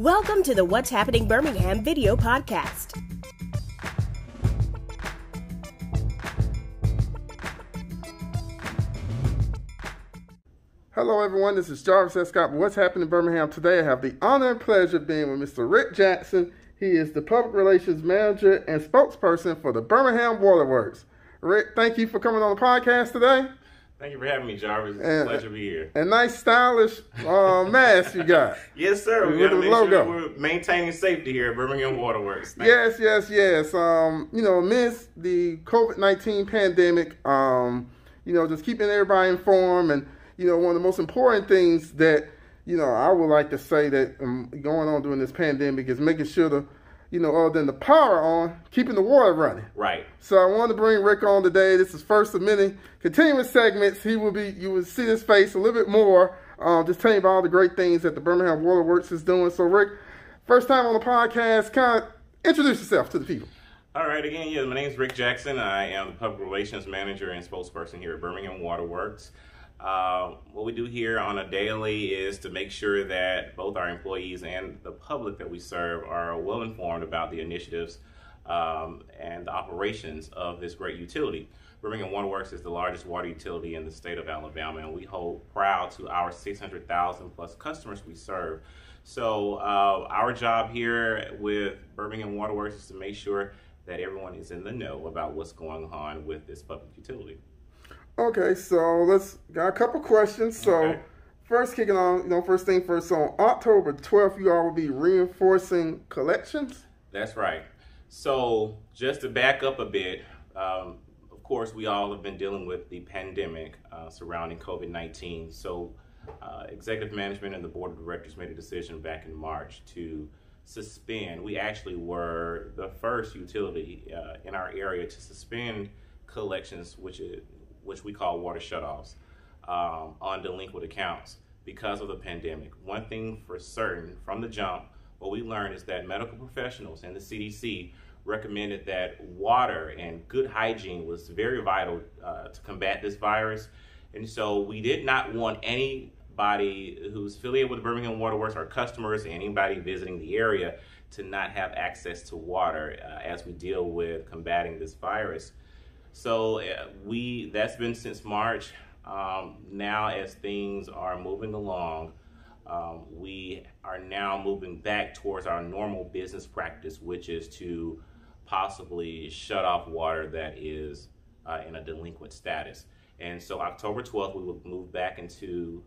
Welcome to the What's Happening Birmingham video podcast. Hello everyone, this is Jarvis S. Scott. What's happening in Birmingham today? I have the honor and pleasure of being with Mr. Rick Jackson. He is the Public Relations Manager and spokesperson for the Birmingham Water Works. Rick, thank you for coming on the podcast today. Thank you for having me, Jarvis. It's a pleasure to be here. And nice stylish mask you got. Yes, sir. We got to make sure we're maintaining safety here at Birmingham Water Works. Yes. Amidst the COVID-19 pandemic, just keeping everybody informed, and one of the most important things that I would like to say that going on during this pandemic is making sure the other than the power on, keeping the water running. Right. So I wanted to bring Rick on today. This is first of many continuous segments. You will see his face a little bit more, just telling you about all the great things that the Birmingham Water Works is doing. So Rick, first time on the podcast, kind of introduce yourself to the people. All right. Again, my name is Rick Jackson. I am the Public Relations Manager and spokesperson here at Birmingham Water Works. What we do here on a daily is to make sure that both our employees and the public that we serve are well informed about the initiatives and the operations of this great utility. Birmingham Water Works is the largest water utility in the state of Alabama, and we hold proud to our 600,000 plus customers we serve. So our job here with Birmingham Water Works is to make sure that everyone is in the know about what's going on with this public utility. Okay, so let's got a couple questions. So first, kicking on, first thing first. So on October 12th, you all will be reinforcing collections? That's right. So just to back up a bit, of course, we all have been dealing with the pandemic surrounding COVID-19. So executive management and the board of directors made a decision back in March to suspend. We actually were the first utility in our area to suspend collections, which we call water shutoffs, on delinquent accounts because of the pandemic. One thing for certain from the jump, what we learned is that medical professionals and the CDC recommended that water and good hygiene was very vital to combat this virus. And so we did not want anybody who's affiliated with the Birmingham Water Works, our customers, anybody visiting the area to not have access to water as we deal with combating this virus. So that's been since March. Now as things are moving along, we are now moving back towards our normal business practice, which is to possibly shut off water that is in a delinquent status. And so October 12th, we will move back into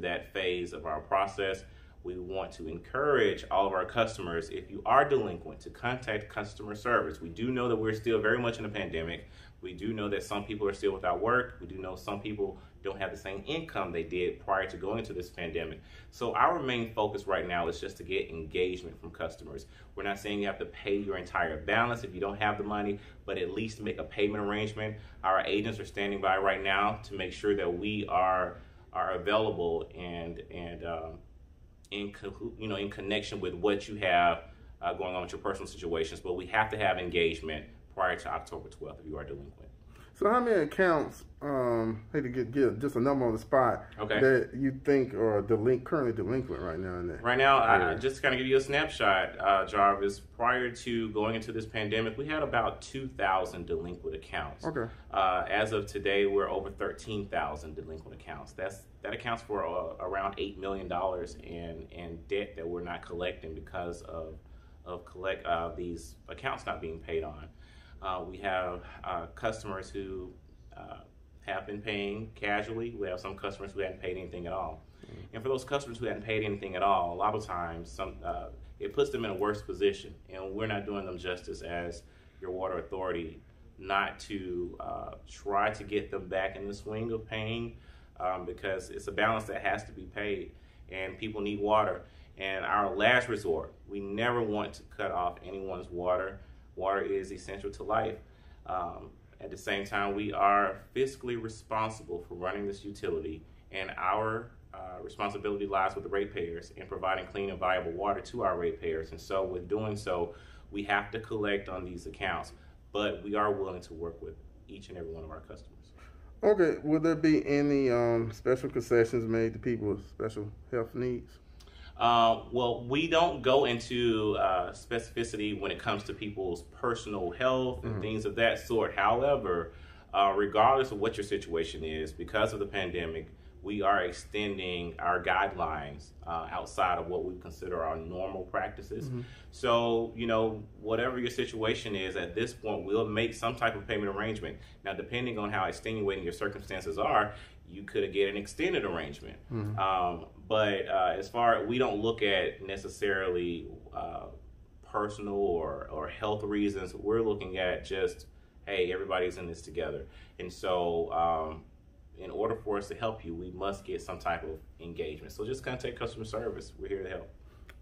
that phase of our process. We want to encourage all of our customers, if you are delinquent, to contact customer service. We do know that we're still very much in a pandemic. We do know that some people are still without work. We do know some people don't have the same income they did prior to going into this pandemic. So our main focus right now is just to get engagement from customers. We're not saying you have to pay your entire balance if you don't have the money, but at least make a payment arrangement. Our agents are standing by right now to make sure that we are available and in connection with what you have going on with your personal situations, but we have to have engagement prior to October 12th if you are delinquent. So how many accounts, hate to get just a number on the spot, that you think are currently delinquent right now in there? Right now, just to kind of give you a snapshot, Jarvis, prior to going into this pandemic, we had about 2,000 delinquent accounts. Okay. As of today, we're over 13,000 delinquent accounts. That accounts for around $8 million in debt that we're not collecting because of these accounts not being paid on. We have customers who have been paying casually. We have some customers who hadn't paid anything at all. And for those customers who hadn't paid anything at all, a lot of times it puts them in a worse position. And we're not doing them justice as your water authority not to try to get them back in the swing of paying because it's a balance that has to be paid and people need water. And our last resort, we never want to cut off anyone's water. Water is essential to life. At the same time, we are fiscally responsible for running this utility, and our responsibility lies with the ratepayers in providing clean and viable water to our ratepayers. And so with doing so, we have to collect on these accounts, but we are willing to work with each and every one of our customers. Okay, will there be any special concessions made to people with special health needs? Well, we don't go into specificity when it comes to people's personal health and things of that sort. However, regardless of what your situation is, because of the pandemic, we are extending our guidelines outside of what we consider our normal practices. So, whatever your situation is at this point, we'll make some type of payment arrangement. Now, depending on how extenuating your circumstances are, you could get an extended arrangement. But as far, we don't look at necessarily personal or health reasons. We're looking at just, hey, everybody's in this together. And so, in order for us to help you, we must get some type of engagement. So just contact customer service. We're here to help.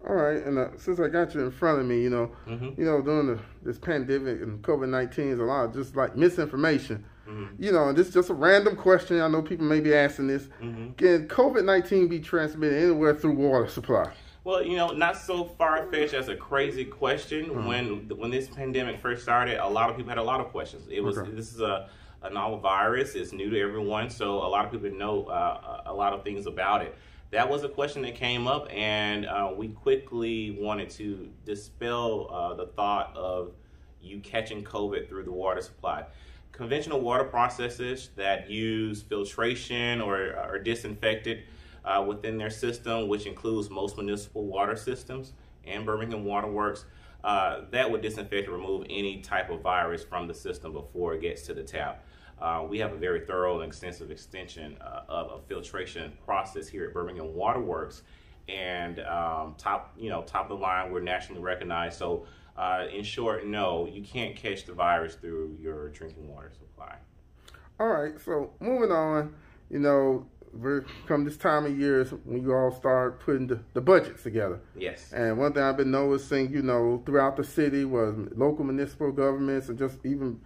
All right, and since I got you in front of me, during this pandemic and COVID-19 is a lot of just like misinformation. And this is just a random question. I know people may be asking this. Can COVID-19 be transmitted anywhere through water supply? Well, not so far-fetched as a crazy question. When this pandemic first started, a lot of people had a lot of questions. This is a novel virus. It's new to everyone, so a lot of people know a lot of things about it. That was a question that came up, and we quickly wanted to dispel the thought of you catching COVID through the water supply. Conventional water processes that use filtration or are disinfected within their system, which includes most municipal water systems and Birmingham Water Works, that would disinfect and remove any type of virus from the system before it gets to the tap. We have a very thorough and extensive extension of a filtration process here at Birmingham Water Works, and top of the line, we're nationally recognized. So in short, no, you can't catch the virus through your drinking water supply. All right, so moving on, we're come this time of year when you all start putting the budgets together. Yes. And one thing I've been noticing, throughout the city was local municipal governments and just even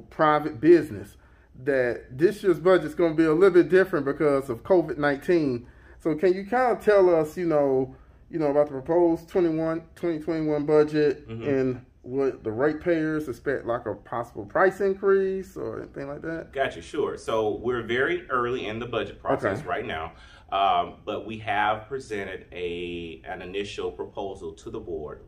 private business, that this year's budget is going to be a little bit different because of COVID-19. So can you kind of tell us, about the proposed 2021 budget and what the ratepayers expect, like a possible price increase or anything like that? Gotcha, sure. So we're very early in the budget process right now, but we have presented an initial proposal to the board.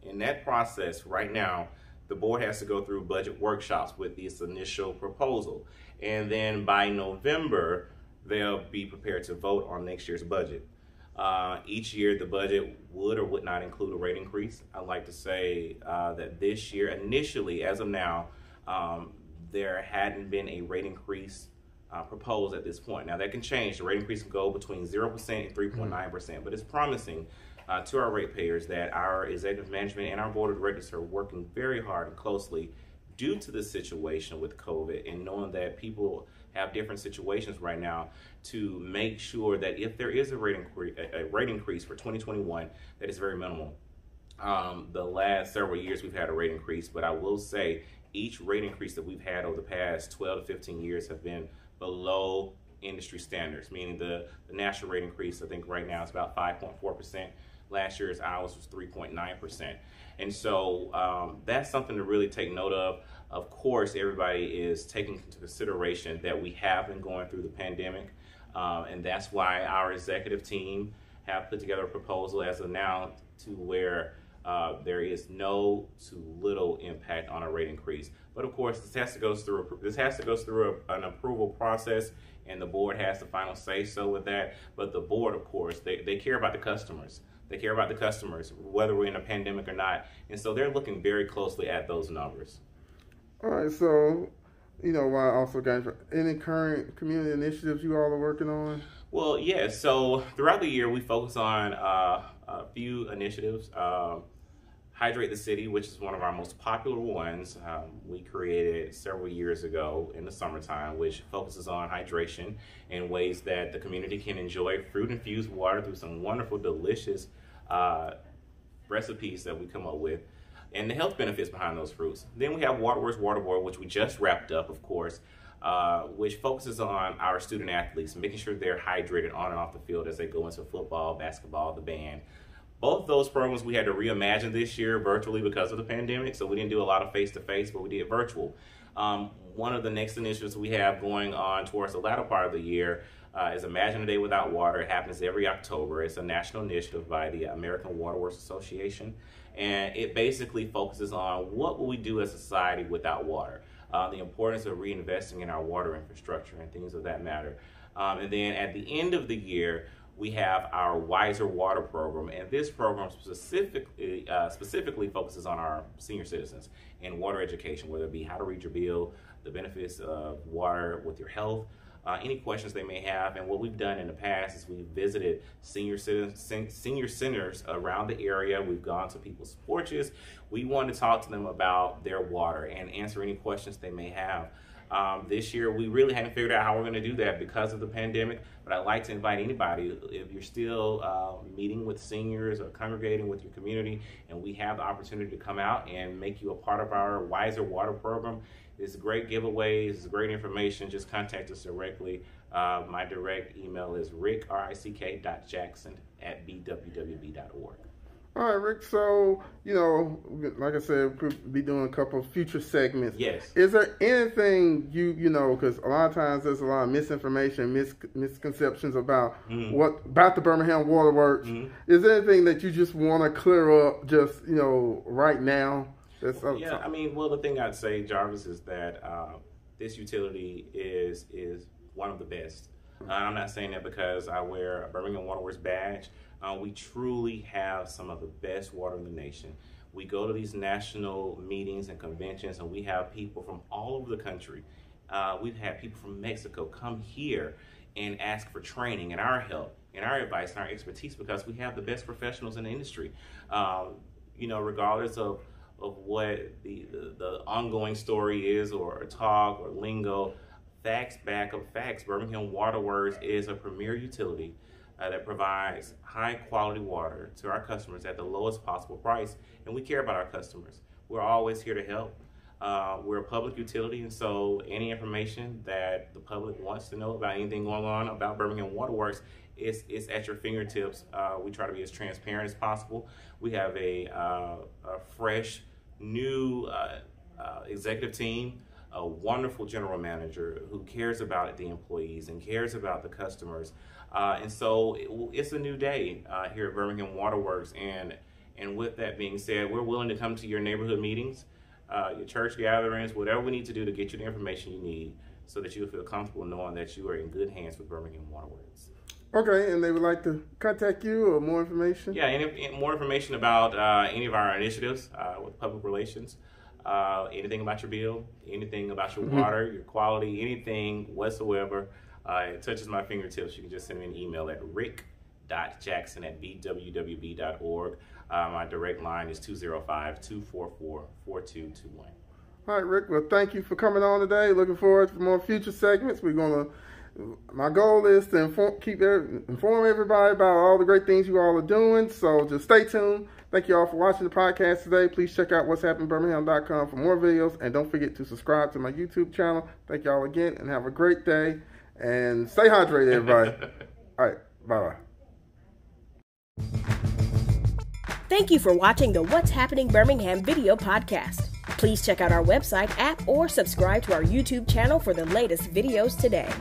In that process right now, the board has to go through budget workshops with this initial proposal. And then by November, they'll be prepared to vote on next year's budget. Each year, the budget would or would not include a rate increase. I'd like to say that this year, initially, as of now, there hadn't been a rate increase proposed at this point. Now, that can change. The rate increase can go between 0% and 3.9%, but it's promising to our ratepayers that our executive management and our board of directors are working very hard and closely due to the situation with COVID, and knowing that people have different situations right now, to make sure that if there is a rate increase for 2021, that is very minimal. The last several years we've had a rate increase, but I will say each rate increase that we've had over the past 12 to 15 years have been below industry standards, meaning the national rate increase, I think right now is about 5.4%. Last year's ours was 3.9%. And so that's something to really take note of. Of course, everybody is taking into consideration that we have been going through the pandemic, and that's why our executive team have put together a proposal as of now to where there is no to little impact on a rate increase. But of course, this has to go through an approval process, and the board has the final say so with that. But the board, of course, they care about the customers. They care about the customers, whether we're in a pandemic or not. And so they're looking very closely at those numbers. All right, so, I also got any current community initiatives you all are working on? Well, yeah, so throughout the year, we focus on a few initiatives. Hydrate the City, which is one of our most popular ones. We created several years ago in the summertime, which focuses on hydration in ways that the community can enjoy fruit-infused water through some wonderful, delicious recipes that we come up with, and the health benefits behind those fruits. Then we have Waterworks Water Board, which we just wrapped up, of course, which focuses on our student athletes, making sure they're hydrated on and off the field as they go into football, basketball, the band. Both those programs we had to reimagine this year virtually because of the pandemic, so we didn't do a lot of face-to-face, but we did virtual. One of the next initiatives we have going on towards the latter part of the year is Imagine a Day Without Water. It happens every October. It's a national initiative by the American Water Works Association, and it basically focuses on what will we do as a society without water, the importance of reinvesting in our water infrastructure and things of that matter. And then at the end of the year, we have our Wiser Water program, and this program specifically focuses on our senior citizens and water education, whether it be how to read your bill, the benefits of water with your health, any questions they may have. And what we've done in the past is we've visited senior centers around the area. We've gone to people's porches. We want to talk to them about their water and answer any questions they may have. This year, we really haven't figured out how we're going to do that because of the pandemic, but I'd like to invite anybody, if you're still meeting with seniors or congregating with your community, and we have the opportunity to come out and make you a part of our Wiser Water program. It's great giveaways, it's great information. Just contact us directly. My direct email is rick.jackson@bwwb.org. All right, Rick. So, like I said, we'll be doing a couple of future segments. Yes. Is there anything because a lot of times there's a lot of misinformation, misconceptions about about the Birmingham Water Works. Is there anything that you just want to clear up just, right now? The thing I'd say, Jarvis, is that this utility is one of the best. I'm not saying that because I wear a Birmingham Water Works badge. We truly have some of the best water in the nation. We go to these national meetings and conventions, and we have people from all over the country. We've had people from Mexico come here and ask for training and our help and our advice and our expertise because we have the best professionals in the industry. Regardless of what the ongoing story is or talk or lingo, facts back up facts. Birmingham Water Works is a premier utility that provides high quality water to our customers at the lowest possible price, and we care about our customers. We're always here to help. We're a public utility, and so any information that the public wants to know about anything going on about Birmingham Water Works is at your fingertips. We try to be as transparent as possible. We have a fresh, new executive team, a wonderful general manager who cares about the employees and cares about the customers. And so it's a new day here at Birmingham Water Works. And with that being said, we're willing to come to your neighborhood meetings, your church gatherings, whatever we need to do to get you the information you need so that you'll feel comfortable knowing that you are in good hands with Birmingham Water Works. Okay, and they would like to contact you or more information? Yeah, any more information about any of our initiatives with public relations, anything about your bill, anything about your water, your quality, anything whatsoever, it touches my fingertips. You can just send me an email at rick.jackson@bwwb.org. My direct line is 205-244-4221. All right, Rick. Well, thank you for coming on today. Looking forward to more future segments. My goal is to inform everybody about all the great things you all are doing. So just stay tuned. Thank you all for watching the podcast today. Please check out what'shappenedbirmingham.com for more videos. And don't forget to subscribe to my YouTube channel. Thank you all again and have a great day. And stay hydrated, everybody. All right. Bye-bye. Thank you for watching the What's Happening Birmingham video podcast. Please check out our website, app, or subscribe to our YouTube channel for the latest videos today.